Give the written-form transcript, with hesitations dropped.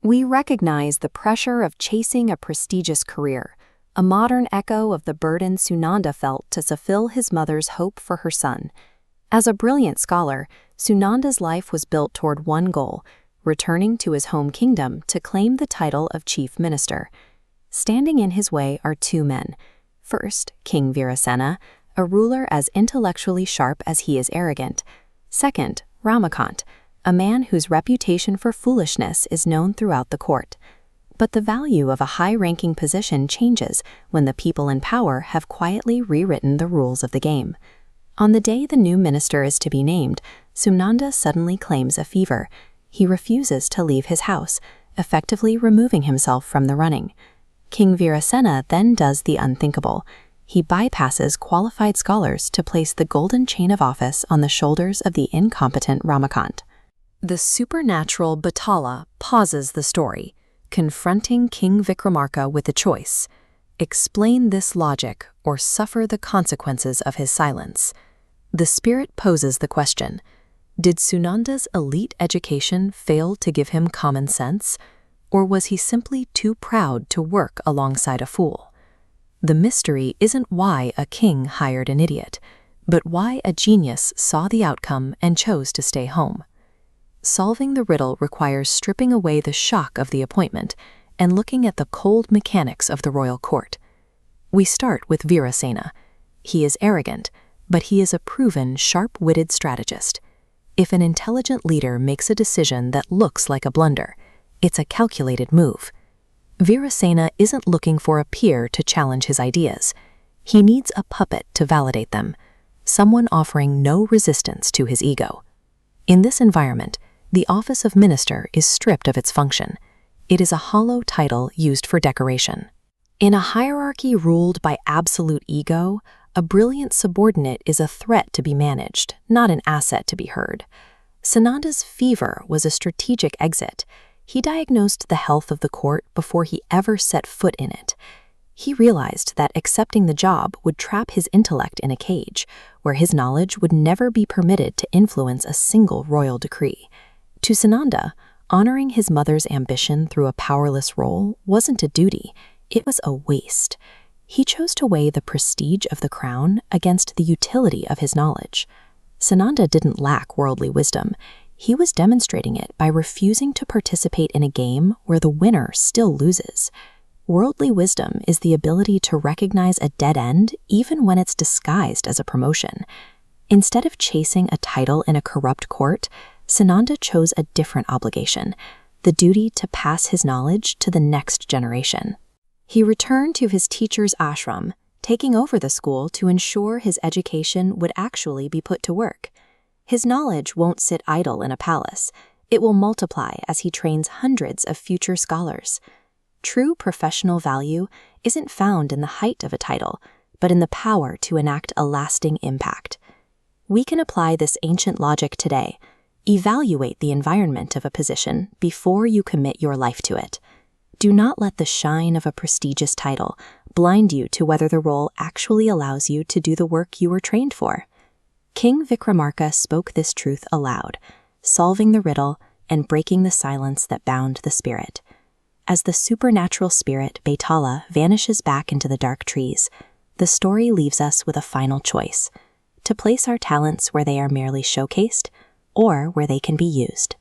We recognize the pressure of chasing a prestigious career, a modern echo of the burden Sunanda felt to fulfill his mother's hope for her son. As a brilliant scholar, Sunanda's life was built toward one goal: returning to his home kingdom to claim the title of chief minister. Standing in his way are two men. First, King Virasena, a ruler as intellectually sharp as he is arrogant. Second, Ramakant, a man whose reputation for foolishness is known throughout the court. But the value of a high-ranking position changes when the people in power have quietly rewritten the rules of the game. On the day the new minister is to be named, Sunanda suddenly claims a fever. He refuses to leave his house, effectively removing himself from the running. King Virasena then does the unthinkable. He bypasses qualified scholars to place the golden chain of office on the shoulders of the incompetent Ramakant. The supernatural Betala pauses the story, confronting King Vikramarka with a choice: explain this logic or suffer the consequences of his silence. The spirit poses the question: did Sunanda's elite education fail to give him common sense, or was he simply too proud to work alongside a fool? The mystery isn't why a king hired an idiot, but why a genius saw the outcome and chose to stay home. Solving the riddle requires stripping away the shock of the appointment and looking at the cold mechanics of the royal court. We start with Virasena. He is arrogant, but he is a proven, sharp-witted strategist. If an intelligent leader makes a decision that looks like a blunder, it's a calculated move. Virasena isn't looking for a peer to challenge his ideas. He needs a puppet to validate them, someone offering no resistance to his ego. In this environment, the office of minister is stripped of its function. It is a hollow title used for decoration. In a hierarchy ruled by absolute ego, a brilliant subordinate is a threat to be managed, not an asset to be heard. Sunanda's fever was a strategic exit. He diagnosed the health of the court before he ever set foot in it. He realized that accepting the job would trap his intellect in a cage, where his knowledge would never be permitted to influence a single royal decree. To Sunanda, honoring his mother's ambition through a powerless role wasn't a duty, it was a waste. He chose to weigh the prestige of the crown against the utility of his knowledge. Sunanda didn't lack worldly wisdom. He was demonstrating it by refusing to participate in a game where the winner still loses. Worldly wisdom is the ability to recognize a dead end even when it's disguised as a promotion. Instead of chasing a title in a corrupt court, Sunanda chose a different obligation, the duty to pass his knowledge to the next generation. He returned to his teacher's ashram, taking over the school to ensure his education would actually be put to work. His knowledge won't sit idle in a palace. It will multiply as he trains hundreds of future scholars. True professional value isn't found in the height of a title, but in the power to enact a lasting impact. We can apply this ancient logic today. Evaluate the environment of a position before you commit your life to it. Do not let the shine of a prestigious title blind you to whether the role actually allows you to do the work you were trained for. King Vikramarka spoke this truth aloud, solving the riddle and breaking the silence that bound the spirit. As the supernatural spirit Betala vanishes back into the dark trees, the story leaves us with a final choice: to place our talents where they are merely showcased or where they can be used.